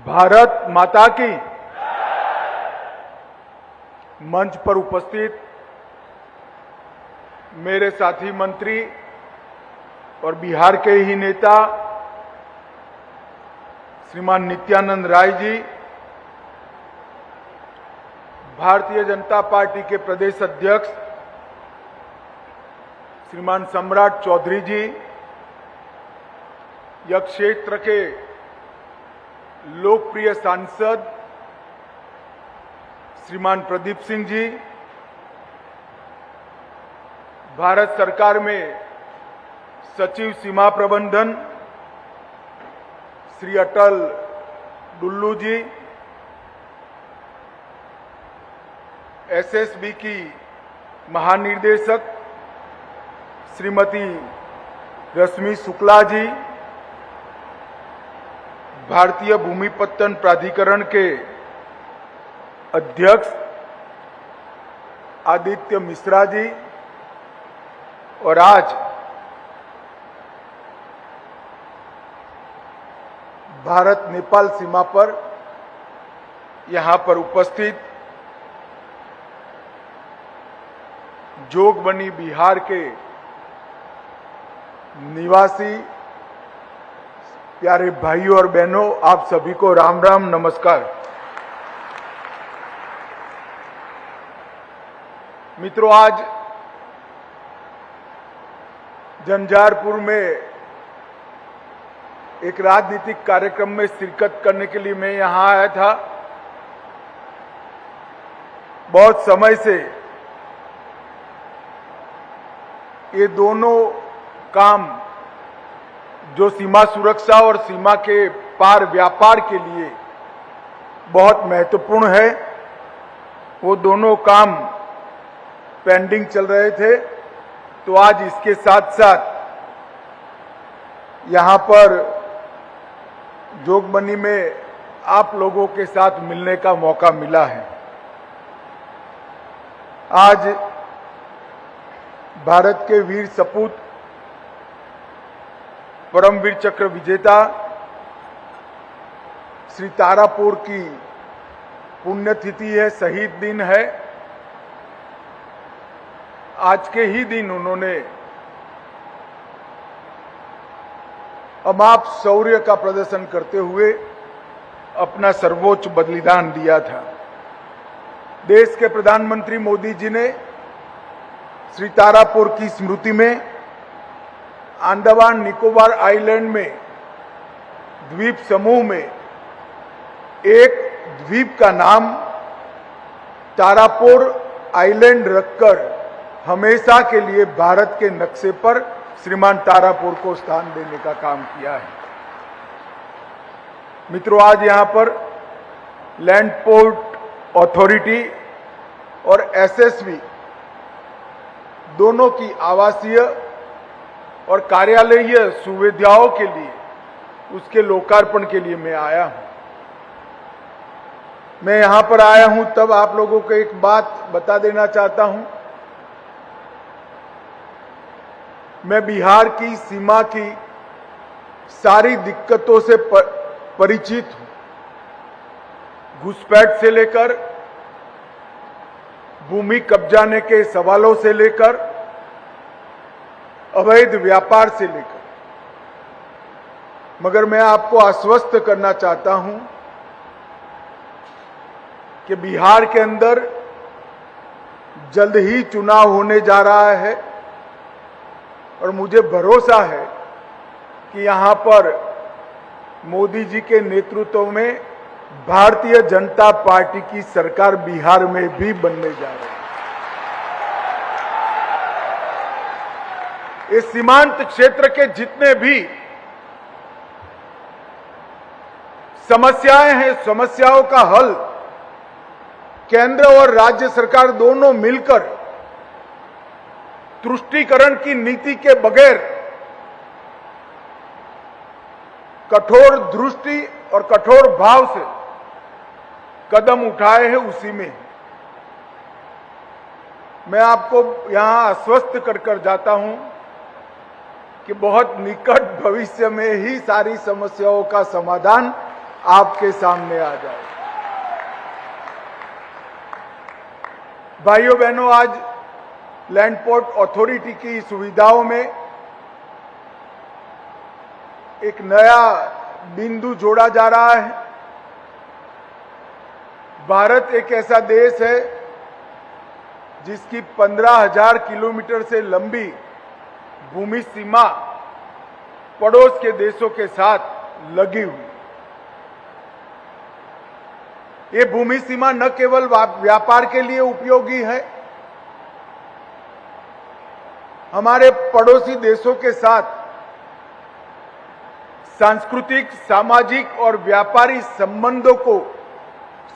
भारत माता की। मंच पर उपस्थित मेरे साथी मंत्री और बिहार के ही नेता श्रीमान नित्यानंद राय जी, भारतीय जनता पार्टी के प्रदेश अध्यक्ष श्रीमान सम्राट चौधरी जी, यह क्षेत्र के लोकप्रिय सांसद श्रीमान प्रदीप सिंह जी, भारत सरकार में सचिव सीमा प्रबंधन श्री अटल डुल्लू जी, एसएसबी की महानिदेशक श्रीमती रश्मि शुक्ला जी, भारतीय भूमि पत्तन प्राधिकरण के अध्यक्ष आदित्य मिश्रा जी, और आज भारत नेपाल सीमा पर यहां पर उपस्थित जोगबनी बिहार के निवासी प्यारे भाइयों और बहनों, आप सभी को राम राम नमस्कार। मित्रों, आज झंझारपुर में एक राजनीतिक कार्यक्रम में शिरकत करने के लिए मैं यहां आया था। बहुत समय से ये दोनों काम जो सीमा सुरक्षा और सीमा के पार व्यापार के लिए बहुत महत्वपूर्ण है, वो दोनों काम पेंडिंग चल रहे थे। तो आज इसके साथ साथ यहां पर जोगबनी में आप लोगों के साथ मिलने का मौका मिला है। आज भारत के वीर सपूत परमवीर चक्र विजेता श्री तारापुर की पुण्यतिथि है, शहीद दिन है। आज के ही दिन उन्होंने अमाप शौर्य का प्रदर्शन करते हुए अपना सर्वोच्च बलिदान दिया था। देश के प्रधानमंत्री मोदी जी ने श्री तारापुर की स्मृति में अंडमान निकोबार आइलैंड में द्वीप समूह में एक द्वीप का नाम तारापुर आइलैंड रखकर हमेशा के लिए भारत के नक्शे पर श्रीमान तारापुर को स्थान देने का काम किया है। मित्रों, आज यहां पर लैंड पोर्ट अथॉरिटी और एसएसबी दोनों की आवासीय और कार्यालयीय सुविधाओं के लिए उसके लोकार्पण के लिए मैं आया हूं। मैं यहां पर आया हूं तब आप लोगों को एक बात बता देना चाहता हूं। मैं बिहार की सीमा की सारी दिक्कतों से परिचित हूं, घुसपैठ से लेकर भूमि कब्जाने के सवालों से लेकर अवैध व्यापार से लेकर, मगर मैं आपको आश्वस्त करना चाहता हूं कि बिहार के अंदर जल्द ही चुनाव होने जा रहा है और मुझे भरोसा है कि यहां पर मोदी जी के नेतृत्व में भारतीय जनता पार्टी की सरकार बिहार में भी बनने जा रही है। इस सीमांत क्षेत्र के जितने भी समस्याएं हैं, समस्याओं का हल केंद्र और राज्य सरकार दोनों मिलकर तुष्टीकरण की नीति के बगैर कठोर दृष्टि और कठोर भाव से कदम उठाए हैं, उसी में मैं आपको यहां आश्वस्त कर जाता हूं कि बहुत निकट भविष्य में ही सारी समस्याओं का समाधान आपके सामने आ जाए। भाइयों बहनों, आज लैंड पोर्ट अथॉरिटी की सुविधाओं में एक नया बिंदु जोड़ा जा रहा है। भारत एक ऐसा देश है जिसकी 15,000 किलोमीटर से लंबी भूमि सीमा पड़ोस के देशों के साथ लगी हुई। ये भूमि सीमा न केवल व्यापार के लिए उपयोगी है, हमारे पड़ोसी देशों के साथ सांस्कृतिक, सामाजिक और व्यापारी संबंधों को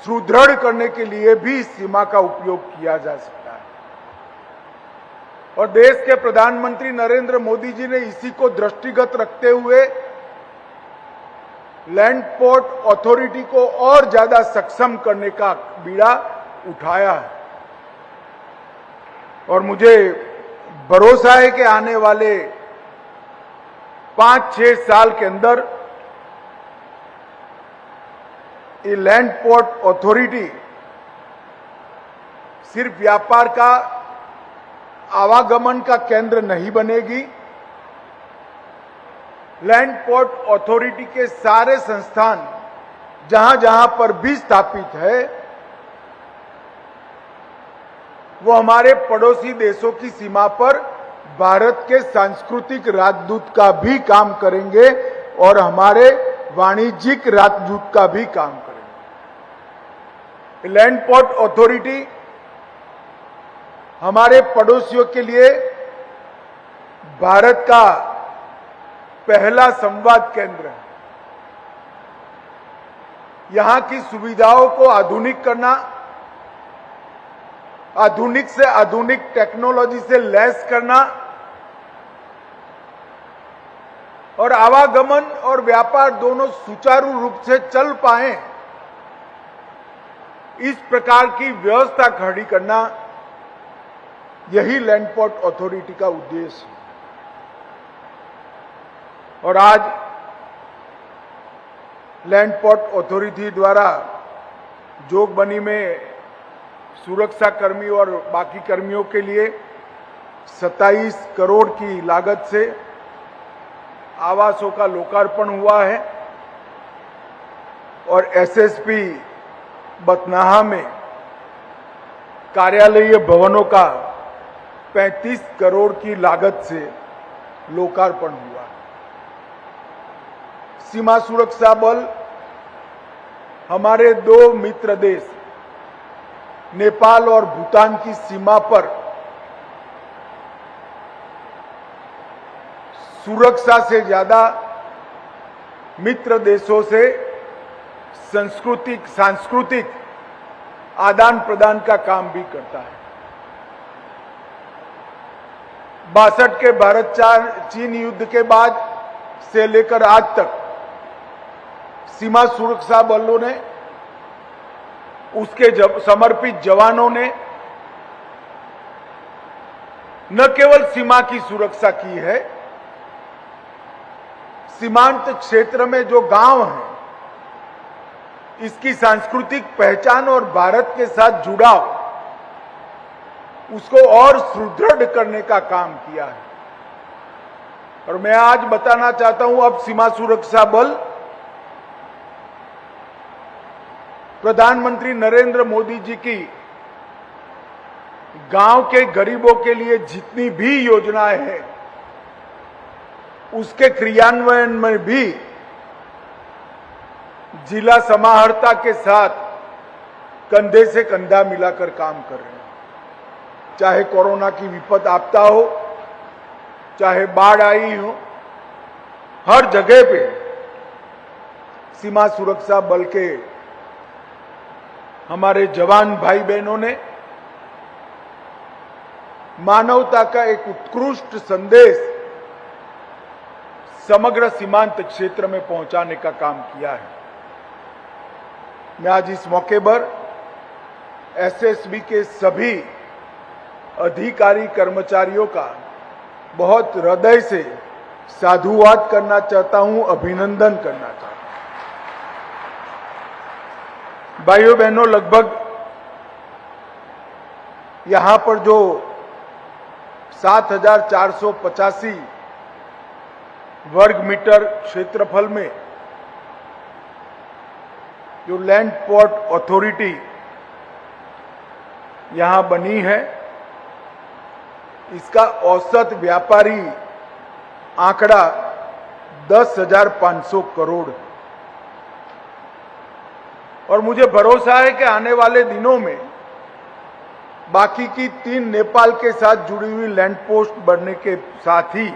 सुदृढ़ करने के लिए भी इस सीमा का उपयोग किया जा सकता है। और देश के प्रधानमंत्री नरेंद्र मोदी जी ने इसी को दृष्टिगत रखते हुए लैंड पोर्ट अथॉरिटी को और ज्यादा सक्षम करने का बीड़ा उठाया है। और मुझे भरोसा है कि आने वाले 5-6 साल के अंदर ये लैंड पोर्ट अथॉरिटी सिर्फ व्यापार का, आवागमन का केंद्र नहीं बनेगी। लैंड पोर्ट अथॉरिटी के सारे संस्थान जहां जहां पर भी स्थापित है, वो हमारे पड़ोसी देशों की सीमा पर भारत के सांस्कृतिक राजदूत का भी काम करेंगे और हमारे वाणिज्यिक राजदूत का भी काम करेंगे। लैंड पोर्ट अथॉरिटी हमारे पड़ोसियों के लिए भारत का पहला संवाद केंद्र है। यहां की सुविधाओं को आधुनिक करना, आधुनिक से आधुनिक टेक्नोलॉजी से लैस करना और आवागमन और व्यापार दोनों सुचारू रूप से चल पाए, इस प्रकार की व्यवस्था खड़ी करना, यही लैंड पोर्ट अथॉरिटी का उद्देश्य है। और आज लैंड पोर्ट अथॉरिटी द्वारा जोगबनी में सुरक्षा कर्मी और बाकी कर्मियों के लिए 27 करोड़ की लागत से आवासों का लोकार्पण हुआ है और एसएसपी बथनाहा में कार्यालयीय भवनों का 35 करोड़ की लागत से लोकार्पण हुआ है। सीमा सुरक्षा बल हमारे 2 मित्र देश नेपाल और भूटान की सीमा पर सुरक्षा से ज्यादा मित्र देशों से सांस्कृतिक आदान प्रदान का काम भी करता है। 62 के भारत चीन युद्ध के बाद से लेकर आज तक सीमा सुरक्षा बलों ने, उसके समर्पित जवानों ने न केवल सीमा की सुरक्षा की है, सीमांत क्षेत्र में जो गांव हैं, इसकी सांस्कृतिक पहचान और भारत के साथ जुड़ाव, उसको और सुदृढ़ करने का काम किया है। और मैं आज बताना चाहता हूं, अब सीमा सुरक्षा बल प्रधानमंत्री नरेंद्र मोदी जी की गांव के गरीबों के लिए जितनी भी योजनाएं हैं, उसके क्रियान्वयन में भी जिला समाहर्ता के साथ कंधे से कंधा मिलाकर काम कर रहे हैं। चाहे कोरोना की विपद आपदा हो, चाहे बाढ़ आई हो, हर जगह पे सीमा सुरक्षा बल के हमारे जवान भाई बहनों ने मानवता का एक उत्कृष्ट संदेश समग्र सीमांत क्षेत्र में पहुंचाने का काम किया है। मैं आज इस मौके पर एसएसबी के सभी अधिकारी कर्मचारियों का बहुत हृदय से साधुवाद करना चाहता हूं, अभिनंदन करना चाहता हूं। भाइयों बहनों, लगभग यहां पर जो 7,485 वर्ग मीटर क्षेत्रफल में जो लैंड पोर्ट अथॉरिटी यहां बनी है, इसका औसत व्यापारी आंकड़ा 10,500 करोड़। और मुझे भरोसा है कि आने वाले दिनों में बाकी की 3 नेपाल के साथ जुड़ी हुई लैंड पोस्ट बढ़ने के साथ ही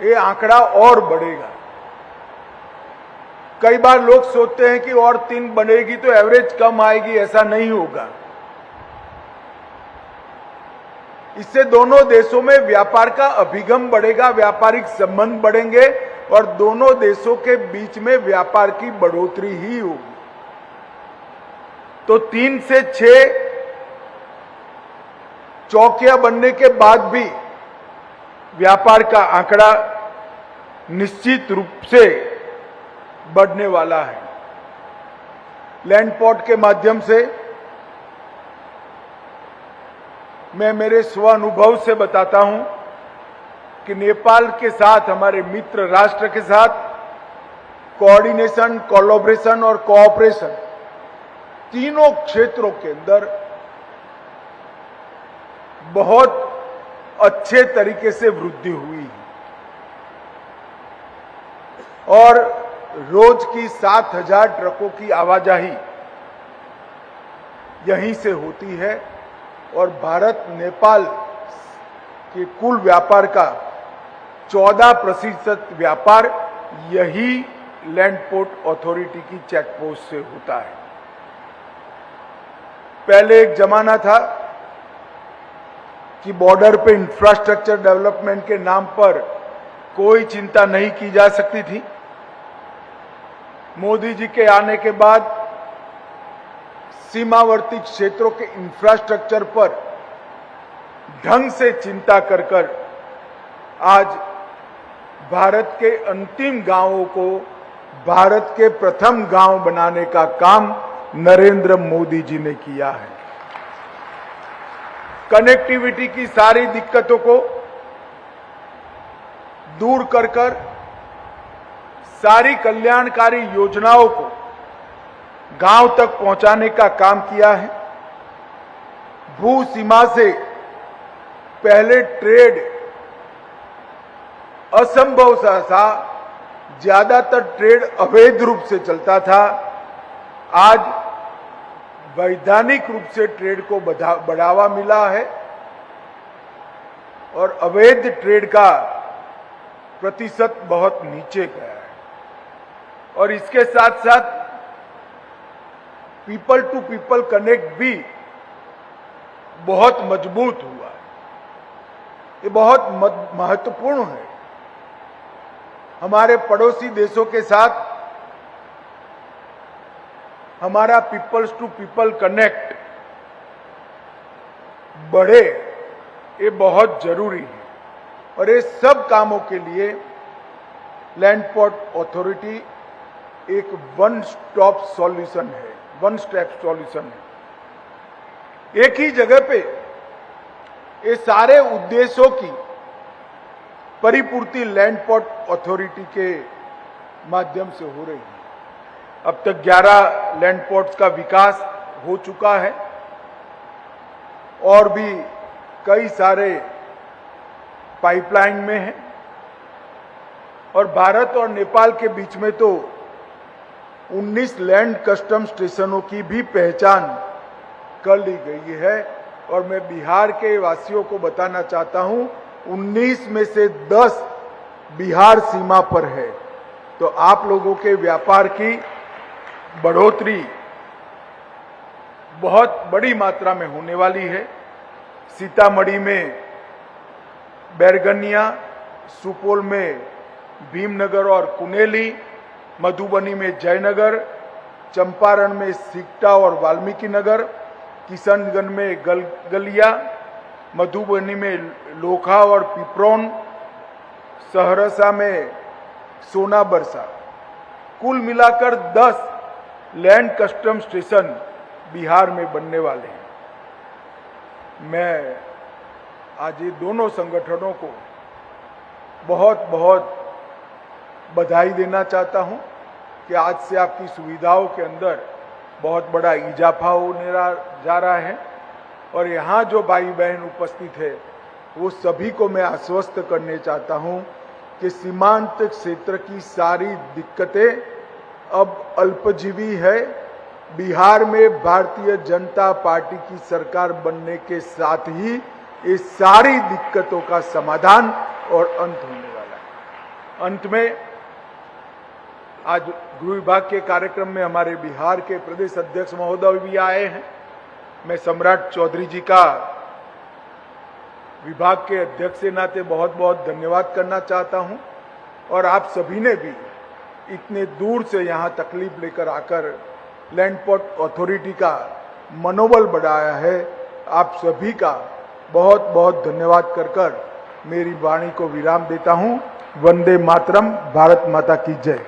ये आंकड़ा और बढ़ेगा। कई बार लोग सोचते हैं कि और 3 बनेगी तो एवरेज कम आएगी, ऐसा नहीं होगा। इससे दोनों देशों में व्यापार का अभिगम बढ़ेगा, व्यापारिक संबंध बढ़ेंगे और दोनों देशों के बीच में व्यापार की बढ़ोतरी ही होगी। तो 3 से 6 चौकियां बनने के बाद भी व्यापार का आंकड़ा निश्चित रूप से बढ़ने वाला है। लैंड पोर्ट के माध्यम से मैं मेरे स्व अनुभव से बताता हूं कि नेपाल के साथ, हमारे मित्र राष्ट्र के साथ कोऑर्डिनेशन, कोलैबोरेशन और कोऑपरेशन तीनों क्षेत्रों के अंदर बहुत अच्छे तरीके से वृद्धि हुई है और रोज की 7,000 ट्रकों की आवाजाही यहीं से होती है और भारत नेपाल के कुल व्यापार का 14% व्यापार यही लैंड पोर्ट अथॉरिटी की चेकपोस्ट से होता है। पहले एक जमाना था कि बॉर्डर पे इंफ्रास्ट्रक्चर डेवलपमेंट के नाम पर कोई चिंता नहीं की जा सकती थी। मोदी जी के आने के बाद सीमावर्ती क्षेत्रों के इंफ्रास्ट्रक्चर पर ढंग से चिंता कर कर आज भारत के अंतिम गांवों को भारत के प्रथम गांव बनाने का काम नरेंद्र मोदी जी ने किया है। कनेक्टिविटी की सारी दिक्कतों को दूर कर कर सारी कल्याणकारी योजनाओं को गांव तक पहुंचाने का काम किया है। भू सीमा से पहले ट्रेड असंभव सा, ज्यादातर ट्रेड अवैध रूप से चलता था। आज वैधानिक रूप से ट्रेड को बढ़ावा मिला है और अवैध ट्रेड का प्रतिशत बहुत नीचे गया है। और इसके साथ साथ पीपल टू पीपल कनेक्ट भी बहुत मजबूत हुआ। ये बहुत महत्वपूर्ण है। हमारे पड़ोसी देशों के साथ हमारा पीपल्स टू पीपल कनेक्ट बढ़े, ये बहुत जरूरी है। और ये सब कामों के लिए लैंड पोर्ट अथॉरिटी एक वन स्टॉप सॉल्यूशन है, वन स्टेप सॉल्यूशन है। एक ही जगह पे ये सारे उद्देश्यों की परिपूर्ति लैंड पोर्ट अथॉरिटी के माध्यम से हो रही है। अब तक 11 लैंड पोर्ट्स का विकास हो चुका है और भी कई सारे पाइपलाइन में हैं। और भारत और नेपाल के बीच में तो 19 लैंड कस्टम स्टेशनों की भी पहचान कर ली गई है। और मैं बिहार के वासियों को बताना चाहता हूं, 19 में से 10 बिहार सीमा पर है। तो आप लोगों के व्यापार की बढ़ोतरी बहुत बड़ी मात्रा में होने वाली है। सीतामढ़ी में बैरगनिया, सुपौल में भीमनगर और कुनेली, मधुबनी में जयनगर, चंपारण में सिकटा और वाल्मीकि नगर, किशनगंज में गलिया, मधुबनी में लोखा और पिपरौन, सहरसा में सोना बरसा, कुल मिलाकर 10 लैंड कस्टम स्टेशन बिहार में बनने वाले हैं। मैं आज ये दोनों संगठनों को बहुत बहुत बधाई देना चाहता हूं कि आज से आपकी सुविधाओं के अंदर बहुत बड़ा इजाफा होने जा रहा है। और यहाँ जो भाई बहन उपस्थित है वो सभी को मैं आश्वस्त करने चाहता हूं कि सीमांत क्षेत्र की सारी दिक्कतें अब अल्पजीवी है। बिहार में भारतीय जनता पार्टी की सरकार बनने के साथ ही ये सारी दिक्कतों का समाधान और अंत होने वाला है। अंत में आज गृह विभाग के कार्यक्रम में हमारे बिहार के प्रदेश अध्यक्ष महोदय भी आए हैं। मैं सम्राट चौधरी जी का विभाग के अध्यक्ष के नाते बहुत बहुत धन्यवाद करना चाहता हूं। और आप सभी ने भी इतने दूर से यहां तकलीफ लेकर आकर लैंड पोर्ट अथॉरिटी का मनोबल बढ़ाया है। आप सभी का बहुत बहुत धन्यवाद कर मेरी वाणी को विराम देता हूं। वंदे मातरम। भारत माता की जय।